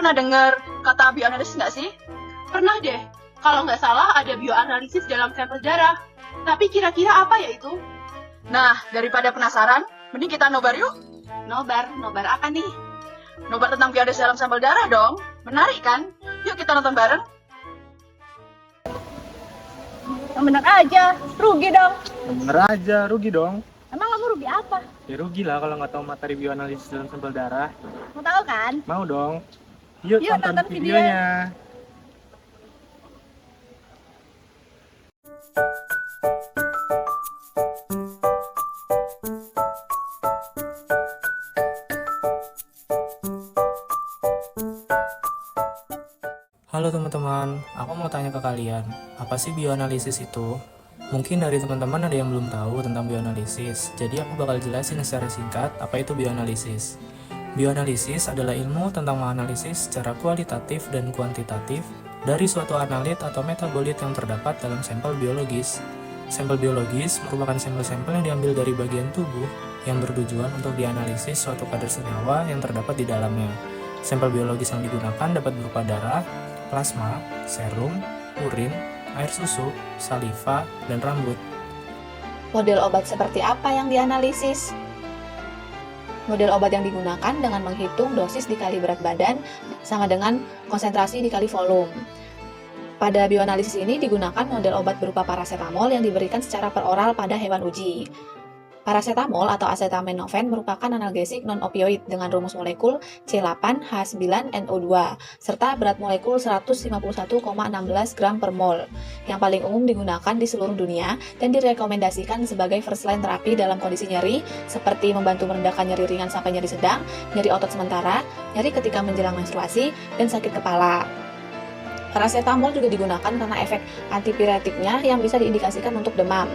pernah dengar kata bioanalisis nggak sih? Pernah deh. Kalau nggak salah ada bioanalisis dalam sampel darah. Tapi kira-kira apa ya itu? Nah, daripada penasaran, mending kita nobar yuk. Nobar apa nih? Nobar tentang bioanalisis dalam sampel darah dong. Menarik kan? Yuk kita nonton bareng. Yang bener aja, rugi dong. Bener aja, rugi dong. Emang kamu rugi apa? Ya rugi lah kalau nggak tahu materi bioanalisis dalam sampel darah. Mau tahu kan? Mau dong. Yuk Yuk, tonton nonton videonya. Halo teman-teman, aku mau tanya ke kalian, apa sih bioanalisis itu? Mungkin dari teman-teman ada yang belum tahu tentang bioanalisis, jadi aku bakal jelasin secara singkat apa itu bioanalisis. Bioanalisis adalah ilmu tentang menganalisis secara kualitatif dan kuantitatif dari suatu analit atau metabolit yang terdapat dalam sampel biologis. Sampel biologis merupakan sampel-sampel yang diambil dari bagian tubuh yang bertujuan untuk dianalisis suatu kadar senyawa yang terdapat di dalamnya. Sampel biologis yang digunakan dapat berupa darah, plasma, serum, urin, air susu, saliva, dan rambut. Model obat seperti apa yang dianalisis? Model obat yang digunakan dengan menghitung dosis dikali berat badan sama dengan konsentrasi dikali volume. Pada bioanalisis ini digunakan model obat berupa paracetamol yang diberikan secara peroral pada hewan uji. Paracetamol atau acetaminophen merupakan analgesik non-opioid dengan rumus molekul C8H9NO2 serta berat molekul 151,16 gram per mol yang paling umum digunakan di seluruh dunia dan direkomendasikan sebagai first line terapi dalam kondisi nyeri seperti membantu merendahkan nyeri ringan sampai nyeri sedang, nyeri otot sementara, nyeri ketika menjelang menstruasi, dan sakit kepala. Paracetamol juga digunakan karena efek antipiretiknya yang bisa diindikasikan untuk demam.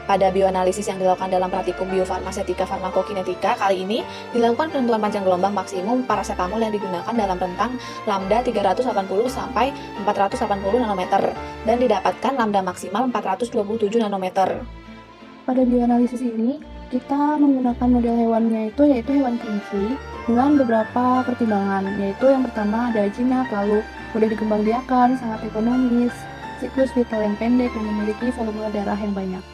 Pada bioanalisis yang dilakukan dalam praktikum biofarmasetika farmakokinetika kali ini dilakukan penentuan panjang gelombang maksimum paracetamol yang digunakan dalam rentang lambda 380 sampai 480 nanometer dan didapatkan lambda maksimal 427 nanometer. Pada bioanalisis ini, kita menggunakan model hewannya yaitu hewan kelinci dengan beberapa pertimbangan, yaitu yang pertama ada jinak, lalu mudah dikembangbiakan, sangat ekonomis, siklus vital yang pendek, dan memiliki volume darah yang banyak.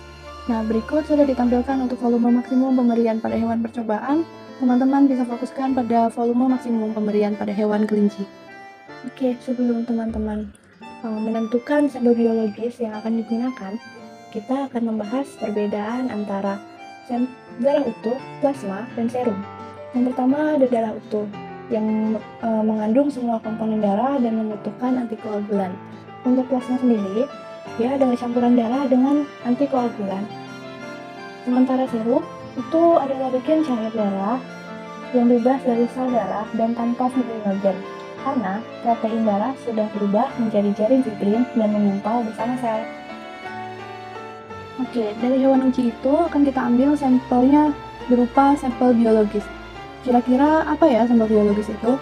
Nah, berikut sudah ditampilkan untuk volume maksimum pemberian pada hewan percobaan. Teman-teman bisa fokuskan pada volume maksimum pemberian pada hewan kelinci. Oke, sebelum teman-teman menentukan sampel biologis yang akan digunakan, kita akan membahas perbedaan antara darah utuh, plasma, dan serum. Yang pertama ada darah utuh, yang mengandung semua komponen darah dan membutuhkan antikoagulan. Untuk plasma sendiri, dia adalah campuran darah dengan antikoagulan. Sementara serum itu adalah bagian cair darah yang bebas dari sel darah dan tanpa fibrinogen, karena protein darah sudah berubah menjadi jaring fibrin dan mengumpal bersama sel. Oke, dari hewan uji itu akan kita ambil sampelnya berupa sampel biologis. Kira-kira apa ya sampel biologis itu?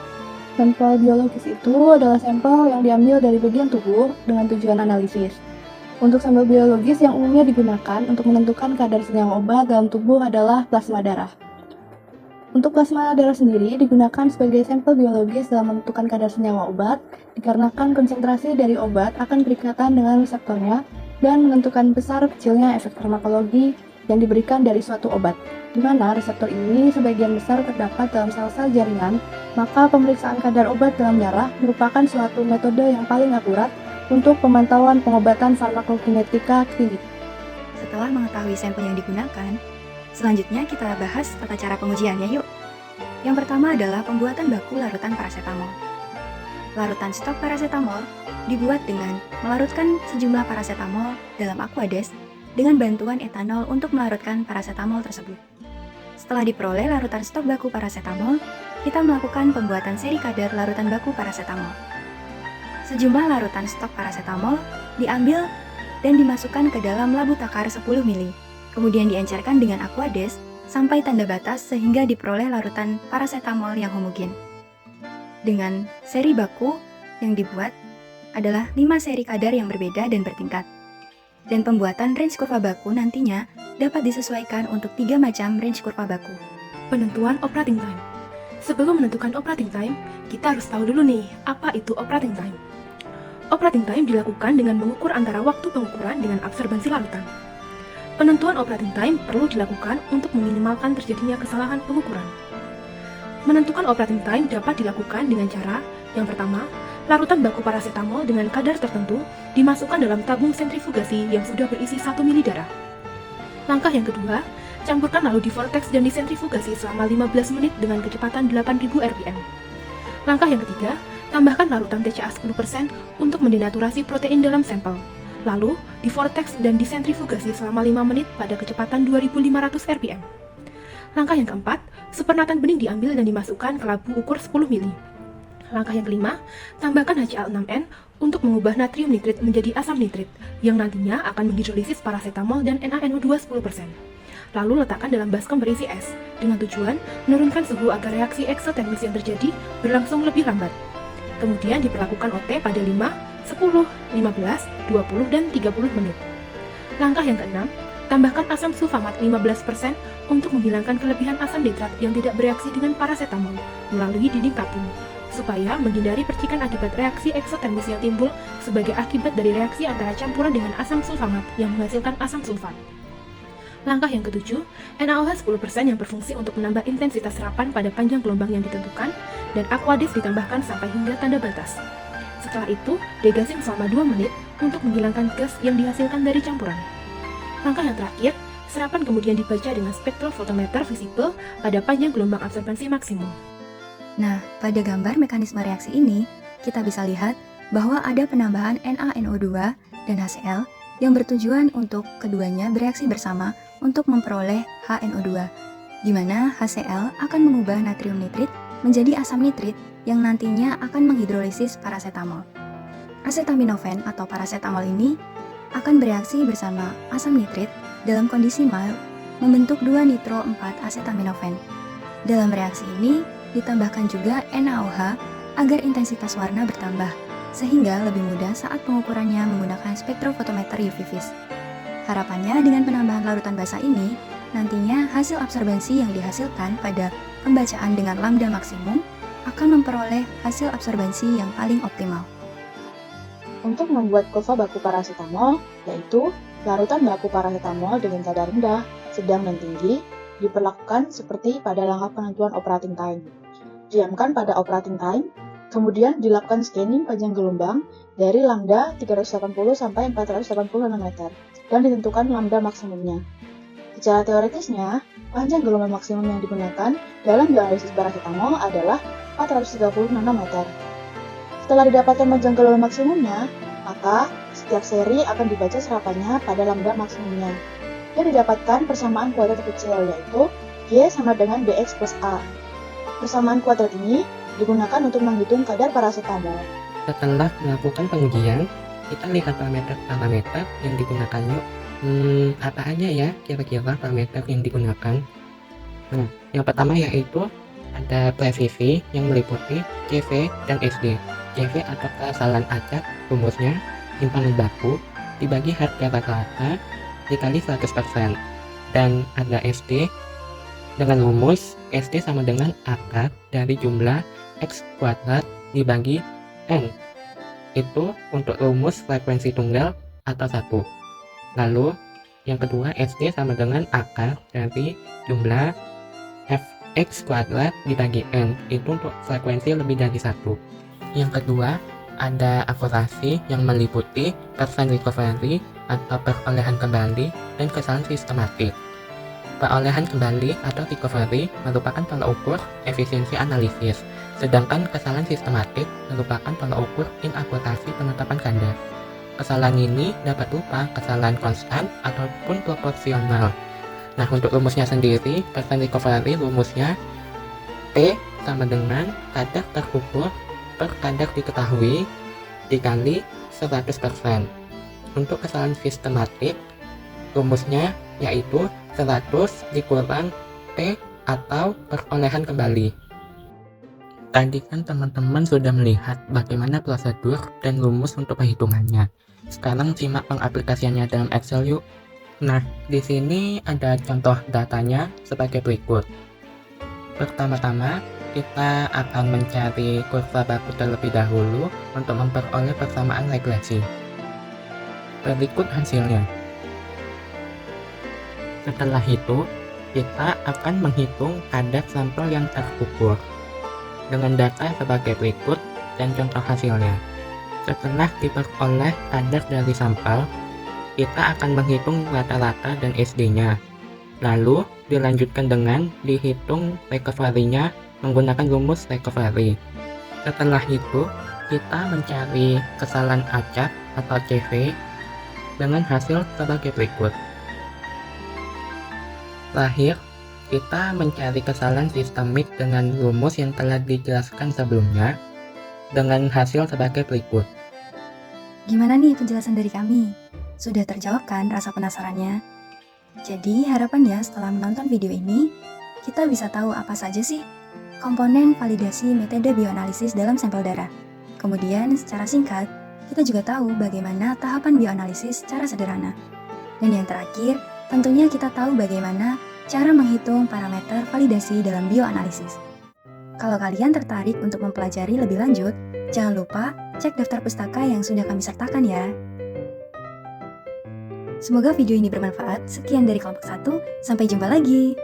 Sampel biologis itu adalah sampel yang diambil dari bagian tubuh dengan tujuan analisis. Untuk sampel biologis yang umumnya digunakan untuk menentukan kadar senyawa obat dalam tubuh adalah plasma darah. Untuk plasma darah sendiri digunakan sebagai sampel biologis dalam menentukan kadar senyawa obat dikarenakan konsentrasi dari obat akan berikatan dengan reseptornya dan menentukan besar kecilnya efek farmakologi yang diberikan dari suatu obat. Di mana reseptor ini sebagian besar terdapat dalam sel-sel jaringan, maka pemeriksaan kadar obat dalam darah merupakan suatu metode yang paling akurat untuk pemantauan pengobatan farmakokinetika klinik. Setelah mengetahui sampel yang digunakan, selanjutnya kita bahas tata cara pengujiannya yuk. Yang pertama adalah pembuatan baku larutan paracetamol. Larutan stok paracetamol dibuat dengan melarutkan sejumlah paracetamol dalam aquades dengan bantuan etanol untuk melarutkan paracetamol tersebut. Setelah diperoleh larutan stok baku paracetamol, kita melakukan pembuatan seri kadar larutan baku paracetamol. Sejumlah larutan stok paracetamol diambil dan dimasukkan ke dalam labu takar 10 ml, kemudian diencerkan dengan aquades sampai tanda batas sehingga diperoleh larutan paracetamol yang homogen. Dengan seri baku yang dibuat adalah 5 seri kadar yang berbeda dan bertingkat. Dan pembuatan range kurva baku nantinya dapat disesuaikan untuk 3 macam range kurva baku. Penentuan operating time. Sebelum menentukan operating time, kita harus tahu dulu nih, apa itu operating time. Operating time dilakukan dengan mengukur antara waktu pengukuran dengan absorbensi larutan. Penentuan operating time perlu dilakukan untuk meminimalkan terjadinya kesalahan pengukuran. Menentukan operating time dapat dilakukan dengan cara, yang pertama, larutan baku parasetamol dengan kadar tertentu dimasukkan dalam tabung sentrifugasi yang sudah berisi 1 ml darah. Langkah yang kedua, campurkan lalu divortex dan disentrifugasi selama 15 menit dengan kecepatan 8000 rpm. Langkah yang ketiga, tambahkan larutan TCA 10% untuk mendenaturasi protein dalam sampel. Lalu, divortex dan disentrifugasi selama 5 menit pada kecepatan 2500 rpm. Langkah yang keempat, supernatan bening diambil dan dimasukkan ke labu ukur 10 ml. Langkah yang kelima, tambahkan HCl6N untuk mengubah natrium nitrit menjadi asam nitrit, yang nantinya akan menghidrolisis parasetamol dan NaNO2 10%. Lalu letakkan dalam baskom berisi es, dengan tujuan menurunkan suhu agar reaksi eksotermis yang terjadi berlangsung lebih lambat. Kemudian diperlakukan OT pada 5, 10, 15, 20, dan 30 menit. Langkah yang keenam, tambahkan asam sulfamat 15% untuk menghilangkan kelebihan asam nitrat yang tidak bereaksi dengan parasetamol melalui dinding tabung, supaya menghindari percikan akibat reaksi eksotermis yang timbul sebagai akibat dari reaksi antara campuran dengan asam sulfamat yang menghasilkan asam sulfat. Langkah yang ketujuh, NaOH 10% yang berfungsi untuk menambah intensitas serapan pada panjang gelombang yang ditentukan, dan Aquadis ditambahkan sampai hingga tanda batas. Setelah itu, degassing selama 2 menit untuk menghilangkan gas yang dihasilkan dari campuran. Langkah yang terakhir, serapan kemudian dibaca dengan spektrofotometer visible pada panjang gelombang absorbensi maksimum. Nah, pada gambar mekanisme reaksi ini, kita bisa lihat bahwa ada penambahan NaNO2 dan HCl yang bertujuan untuk keduanya bereaksi bersama untuk memperoleh HNO2, di mana HCl akan mengubah natrium nitrit menjadi asam nitrit yang nantinya akan menghidrolisis parasetamol. Acetaminophen atau parasetamol ini akan bereaksi bersama asam nitrit dalam kondisi mild membentuk 2-nitro-4-acetaminophen. Dalam reaksi ini ditambahkan juga NaOH agar intensitas warna bertambah, sehingga lebih mudah saat pengukurannya menggunakan spektrofotometer UV vis. Harapannya dengan penambahan larutan basa ini, nantinya hasil absorbensi yang dihasilkan pada pembacaan dengan lambda maksimum akan memperoleh hasil absorbensi yang paling optimal. Untuk membuat kurva baku parasetamol, yaitu larutan baku parasetamol dengan kadar rendah, sedang dan tinggi, diperlakukan seperti pada langkah penentuan operating time. Diamkan pada operating time, kemudian dilakukan scanning panjang gelombang dari lambda 380 sampai 480 nanometer dan ditentukan lambda maksimumnya. Secara teoritisnya, panjang gelombang maksimum yang digunakan dalam dialisis parasetamol adalah 430 nanometer. Setelah didapatkan panjang gelombang maksimumnya, maka setiap seri akan dibaca serapannya pada lambda maksimumnya dan didapatkan persamaan kuadrat kecil, yaitu Y sama dengan Bx plus A. Persamaan kuadrat ini digunakan untuk menghitung kadar parasetamol. Setelah melakukan pengujian, kita lihat parameter-parameter yang digunakan yuk. Apa aja ya kira-kira parameter yang digunakan? Nah, yang pertama yaitu ada presisi yang meliputi CV dan SD. CV atau kesalahan acak rumusnya simpanan baku dibagi harga rata-rata dikali 100%. Dan ada SD dengan rumus SD sama dengan akar dari jumlah X kuadrat dibagi N. Itu untuk rumus frekuensi tunggal atau 1. Lalu yang kedua SD sama dengan akar dari jumlah Fx kuadrat dibagi N. Itu untuk frekuensi lebih dari 1. Yang kedua ada akurasi yang meliputi persen recovery atau perolehan kembali dan kesalahan sistematik. Perolehan kembali atau recovery merupakan tolak ukur efisiensi analisis, sedangkan kesalahan sistematik merupakan tolak ukur inakurasi penetapan kadar. Kesalahan ini dapat berupa kesalahan konstan ataupun proporsional. Nah, untuk rumusnya sendiri, persen recovery rumusnya P sama dengan kadar terukur per kadar diketahui dikali 100%. Untuk kesalahan sistematik, rumusnya yaitu 100 dikurang P atau perolehan kembali. Tadi kan teman-teman sudah melihat bagaimana prosedur dan rumus untuk perhitungannya. Sekarang simak pengaplikasiannya dalam Excel yuk. Nah, di sini ada contoh datanya sebagai berikut. Pertama-tama, kita akan mencari kurva baku terlebih dahulu untuk memperoleh persamaan regresi. Berikut hasilnya. Setelah itu, kita akan menghitung kadar sampel yang terukur dengan data sebagai berikut dan contoh hasilnya. Setelah diperoleh kadar dari sampel, kita akan menghitung rata-rata dan SD-nya. Lalu, dilanjutkan dengan dihitung recovery-nya menggunakan rumus recovery. Setelah itu, kita mencari kesalahan acak atau CV dengan hasil sebagai berikut. Terakhir, kita mencari kesalahan sistemik dengan rumus yang telah dijelaskan sebelumnya dengan hasil sebagai berikut. Gimana nih penjelasan dari kami? Sudah terjawab kan rasa penasarannya? Jadi harapannya setelah menonton video ini, kita bisa tahu apa saja sih komponen validasi metode bioanalisis dalam sampel darah. Kemudian secara singkat, kita juga tahu bagaimana tahapan bioanalisis secara sederhana. Dan yang terakhir, tentunya kita tahu bagaimana cara menghitung parameter validasi dalam bioanalisis. Kalau kalian tertarik untuk mempelajari lebih lanjut, jangan lupa cek daftar pustaka yang sudah kami sertakan ya. Semoga video ini bermanfaat. Sekian dari kelompok 1, sampai jumpa lagi.